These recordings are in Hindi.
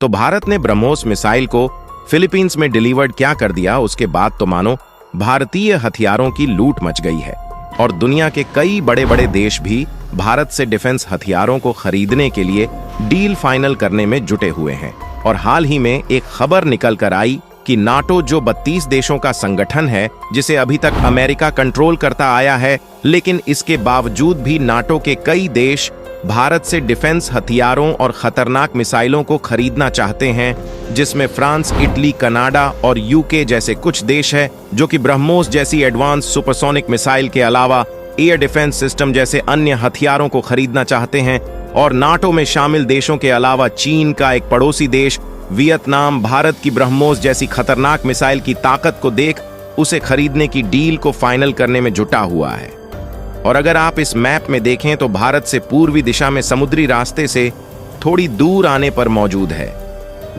तो भारत ने ब्रह्मोस मिसाइल को फिलीपींस में डिलीवर्ड क्या कर दिया, उसके बाद तो मानो भारतीय हथियारों की लूट मच गई है और दुनिया के कई बड़े बड़े देश भी भारत से डिफेंस हथियारों को खरीदने के लिए डील फाइनल करने में जुटे हुए हैं। और हाल ही में एक खबर निकल कर आई कि नाटो, जो 32 देशों का संगठन है जिसे अभी तक अमेरिका कंट्रोल करता आया है, लेकिन इसके बावजूद भी नाटो के कई देश भारत से डिफेंस हथियारों और खतरनाक मिसाइलों को खरीदना चाहते हैं, जिसमें फ्रांस, इटली, कनाडा और यूके जैसे कुछ देश हैं जो कि ब्रह्मोस जैसी एडवांस सुपरसोनिक मिसाइल के अलावा एयर डिफेंस सिस्टम जैसे अन्य हथियारों को खरीदना चाहते हैं। और नाटो में शामिल देशों के अलावा चीन का एक पड़ोसी देश वियतनाम भारत की ब्रह्मोस जैसी खतरनाक मिसाइल की ताकत को देख उसे खरीदने की डील को फाइनल करने में जुटा हुआ है। और अगर आप इस मैप में देखें तो भारत से पूर्वी दिशा में समुद्री रास्ते से थोड़ी दूर आने पर मौजूद है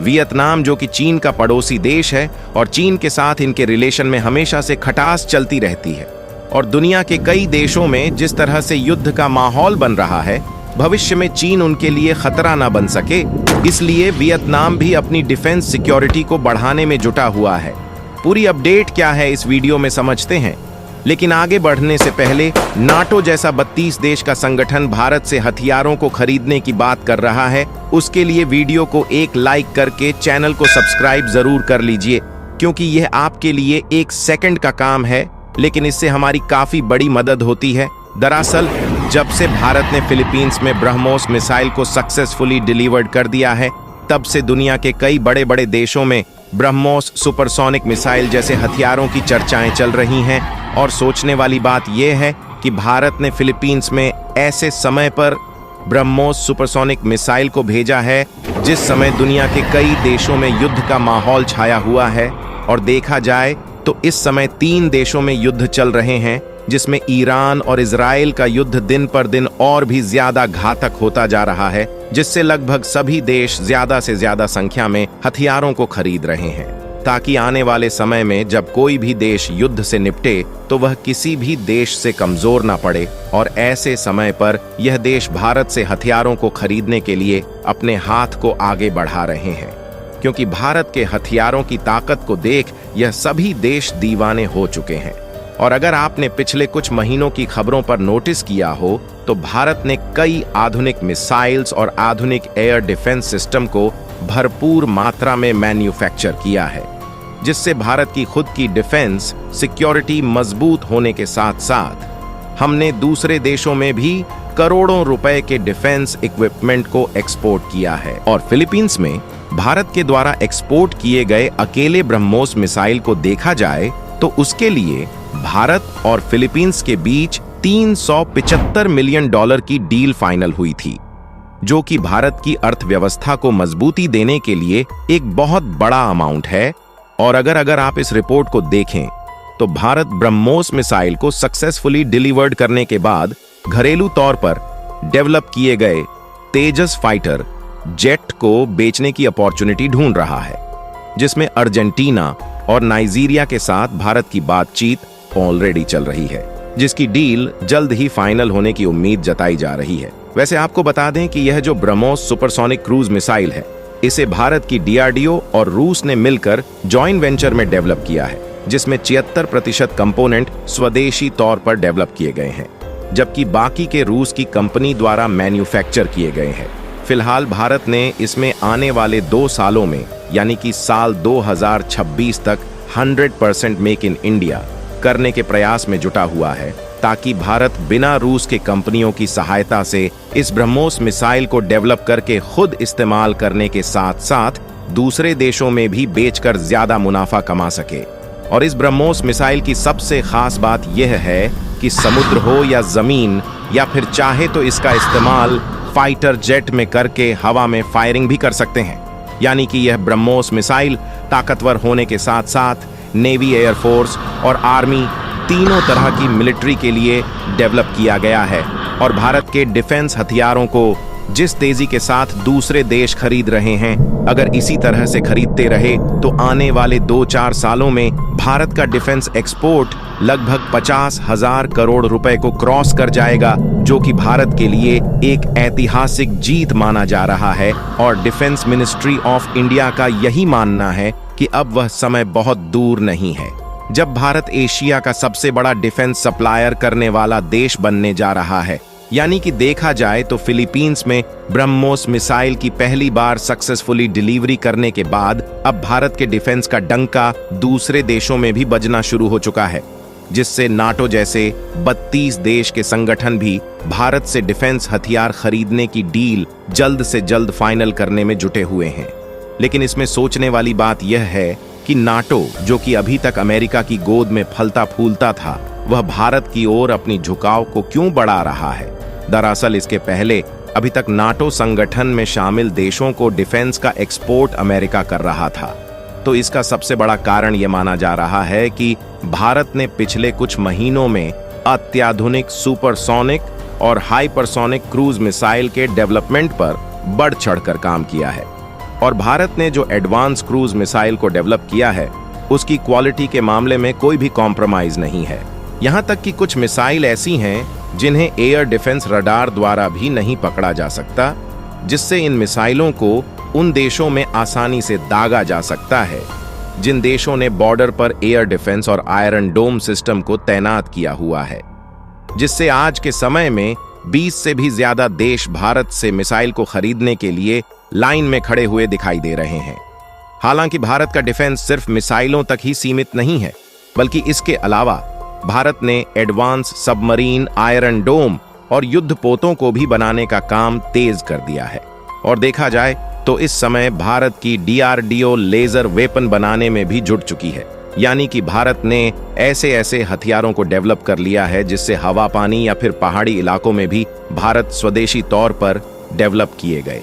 वियतनाम, जो कि चीन का पड़ोसी देश है और चीन के साथ इनके रिलेशन में हमेशा से खटास चलती रहती है। और दुनिया के कई देशों में जिस तरह से युद्ध का माहौल बन रहा है, भविष्य में चीन उनके लिए खतरा न बन सके, इसलिए वियतनाम भी अपनी डिफेंस सिक्योरिटी को बढ़ाने में जुटा हुआ है। पूरी अपडेट क्या है इस वीडियो में समझते हैं, लेकिन आगे बढ़ने से पहले नाटो जैसा 32 देश का संगठन भारत से हथियारों को खरीदने की बात कर रहा है, उसके लिए वीडियो को एक लाइक करके चैनल को सब्सक्राइब जरूर कर लीजिए, क्योंकि यह आपके लिए 1 सेकंड का काम है, लेकिन इससे हमारी काफी बड़ी मदद होती है। दरअसल जब से भारत ने फिलीपींस में ब्रह्मोस मिसाइल को सक्सेसफुली डिलीवर्ड कर दिया है, तब से दुनिया के कई बड़े बड़े देशों में ब्रह्मोस सुपरसोनिक मिसाइल जैसे हथियारों की चर्चाएं चल रही हैं। और सोचने वाली बात यह है कि भारत ने फिलीपींस में ऐसे समय पर ब्रह्मोस सुपरसोनिक मिसाइल को भेजा है जिस समय दुनिया के कई देशों में युद्ध का माहौल छाया हुआ है। और देखा जाए तो इस समय 3 देशों में युद्ध चल रहे हैं, जिसमें ईरान और इजराइल का युद्ध दिन पर दिन और भी ज्यादा घातक होता जा रहा है, जिससे लगभग सभी देश ज्यादा से ज्यादा संख्या में हथियारों को खरीद रहे हैं, ताकि आने वाले समय में जब कोई भी देश युद्ध से निपटे तो वह किसी भी देश से कमजोर ना पड़े। और ऐसे समय पर यह देश भारत से हथियारों को खरीदने के लिए अपने हाथ को आगे बढ़ा रहे हैं, क्योंकि भारत के हथियारों की ताकत को देख यह सभी देश दीवाने हो चुके हैं। और अगर आपने पिछले कुछ महीनों की खबरों पर नोटिस किया हो तो भारत ने कई आधुनिक मिसाइल्स और आधुनिक एयर डिफेंस सिस्टम को भरपूर मात्रा में मैन्युफैक्चर किया है, जिससे भारत की खुद की डिफेंस सिक्योरिटी मजबूत होने के साथ साथ हमने दूसरे देशों में भी करोड़ों रुपए के डिफेंस इक्विपमेंट को एक्सपोर्ट किया है। और फिलीपींस में भारत के द्वारा एक्सपोर्ट किए गए अकेले ब्रह्मोस मिसाइल को देखा जाए तो उसके लिए भारत और फिलीपींस के बीच $375 मिलियन की डील फाइनल हुई थी, जो कि भारत की अर्थव्यवस्था को मजबूती देने के लिए एक बहुत बड़ा अमाउंट है। और अगर आप इस रिपोर्ट को देखें तो भारत ब्रह्मोस मिसाइल को सक्सेसफुली डिलीवर्ड करने के बाद घरेलू तौर पर डेवलप किए गए तेजस फाइटर जेट को बेचने की अपॉर्चुनिटी ढूंढ रहा है, जिसमें अर्जेंटीना और नाइजीरिया के साथ भारत की बातचीत ऑलरेडी चल रही है, जिसकी डील जल्द ही फाइनल होने की उम्मीद जताई जा रही है। वैसे आपको बता दें कि यह जो ब्रह्मोस सुपरसोनिक क्रूज मिसाइल है, इसे भारत की डीआरडीओ और रूस ने मिलकर जॉइंट वेंचर में डेवलप किया है, जिसमें 76% कंपोनेंट स्वदेशी तौर पर डेवलप किए गए हैं, जबकि बाकी के रूस की कंपनी द्वारा मैन्युफैक्चर किए गए हैं। फिलहाल भारत ने इसमें आने वाले 2 सालों में, यानी कि साल 2026 तक 100% मेक इन इंडिया करने के प्रयास में जुटा हुआ है, ताकि भारत बिना रूस के कंपनियों की सहायता से इस ब्रह्मोस मिसाइल को डेवलप करके खुद इस्तेमाल करने के साथ साथ दूसरे देशों में भी बेचकर ज्यादा मुनाफा कमा सके। और इस ब्रह्मोस मिसाइल की सबसे खास बात यह है कि समुद्र हो या जमीन, या फिर चाहे तो इसका इस्तेमाल फाइटर जेट में करके हवा में फायरिंग भी कर सकते हैं। यानी कि यह ब्रह्मोस मिसाइल ताकतवर होने के साथ साथ नेवी, एयरफोर्स और आर्मी तीनों तरह की मिलिट्री के लिए डेवलप किया गया है और भारत के डिफेंस हथियारों को जिस तेजी के साथ दूसरे देश खरीद रहे हैं, अगर इसी तरह से खरीदते रहे तो आने वाले 2-4 सालों में भारत का डिफेंस एक्सपोर्ट लगभग 50,000 करोड़ रुपए को क्रॉस कर जाएगा, जो कि भारत के लिए एक ऐतिहासिक जीत माना जा रहा है। और डिफेंस मिनिस्ट्री ऑफ इंडिया का यही मानना है कि अब वह समय बहुत दूर नहीं है जब भारत एशिया का सबसे बड़ा डिफेंस सप्लायर करने वाला देश बनने जा रहा है। यानी कि देखा जाए तो फिलीपींस में ब्रह्मोस मिसाइल की पहली बार सक्सेसफुली डिलीवरी करने के बाद अब भारत के डिफेंस का डंका दूसरे देशों में भी बजना शुरू हो चुका है, जिससे नाटो जैसे 32 देश के संगठन भी भारत से डिफेंस हथियार खरीदने की डील जल्द से जल्द फाइनल करने में जुटे हुए हैं। लेकिन इसमें सोचने वाली बात यह है कि नाटो, जो कि अभी तक अमेरिका की गोद में फलता फूलता था, वह भारत की ओर अपनी झुकाव को क्यों बढ़ा रहा है। दरअसल इसके पहले अभी तक नाटो संगठन में शामिल देशों को डिफेंस का एक्सपोर्ट अमेरिका कर रहा था। तो इसका सबसे बड़ा कारण यह माना जा रहा है कि भारत ने पिछले कुछ महीनों में अत्याधुनिक सुपरसोनिक और हाइपरसोनिक क्रूज मिसाइल के डेवलपमेंट पर बढ़ चढ़कर काम किया है। और भारत ने जो एडवांस क्रूज मिसाइल को डेवलप किया है, उसकी क्वालिटी के मामले में कोई भी कॉम्प्रोमाइज नहीं है। यहां तक कि कुछ मिसाइल ऐसी हैं जिन्हें एयर डिफेंस रडार द्वारा भी नहीं पकड़ा जा सकता, जिससे इन मिसाइलों को उन देशों में आसानी से दागा जा सकता है जिन देशों ने बॉर्डर पर एयर डिफेंस और आयरन डोम सिस्टम को तैनात किया हुआ है, जिससे आज के समय में 20 से भी ज्यादा देश भारत से मिसाइल को खरीदने के लिए लाइन में खड़े हुए दिखाई दे रहे हैं। हालांकि भारत का डिफेंस सिर्फ मिसाइलों तक ही सीमित नहीं है, बल्कि इसके अलावा भारत ने एडवांस सबमरीन, आयरन डोम और युद्धपोतों को भी बनाने का काम तेज कर दिया है। और देखा जाए तो इस समय भारत की DRDO लेजर वेपन बनाने में भी जुट चुकी है। यानी कि भारत ने ऐसे ऐसे हथियारों को डेवलप कर लिया है जिससे हवा, पानी या फिर पहाड़ी इलाकों में भी भारत स्वदेशी तौर पर डेवलप किए गए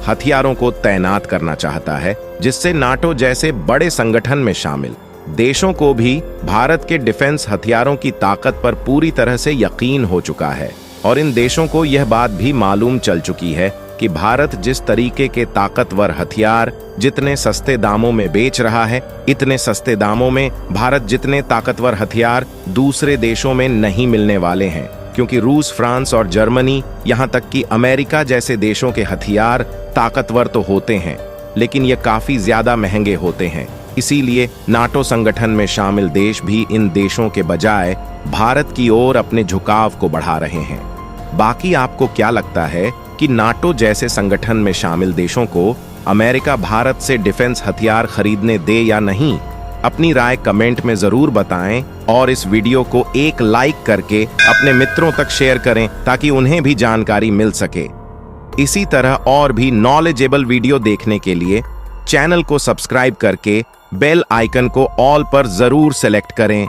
हथियारों को तैनात करना चाहता है, जिससे नाटो जैसे बड़े संगठन में शामिल देशों को भी भारत के डिफेंस हथियारों की ताकत पर पूरी तरह से यकीन हो चुका है। और इन देशों को यह बात भी मालूम चल चुकी है कि भारत जिस तरीके के ताकतवर हथियार जितने सस्ते दामों में बेच रहा है, इतने सस्ते दामों में भारत जितने ताकतवर हथियार दूसरे देशों में नहीं मिलने वाले हैं। क्योंकि रूस, फ्रांस और जर्मनी, यहाँ तक कि अमेरिका जैसे देशों के हथियार ताकतवर तो होते हैं, लेकिन ये काफी ज्यादा महंगे होते हैं। इसीलिए नाटो संगठन में शामिल देश भी इन देशों के बजाय भारत की ओर अपने झुकाव को बढ़ा रहे हैं। बाकी आपको क्या लगता है कि नाटो जैसे संगठन में शामिल देशों को अमेरिका भारत से डिफेंस हथियार खरीदने दे या नहीं? अपनी राय कमेंट में जरूर बताएं और इस वीडियो को एक लाइक करके अपने मित्रों तक शेयर करें ताकि उन्हें भी जानकारी मिल सके। इसी तरह और भी नॉलेजेबल वीडियो देखने के लिए चैनल को सब्सक्राइब करके बेल आइकन को ऑल पर जरूर सेलेक्ट करें।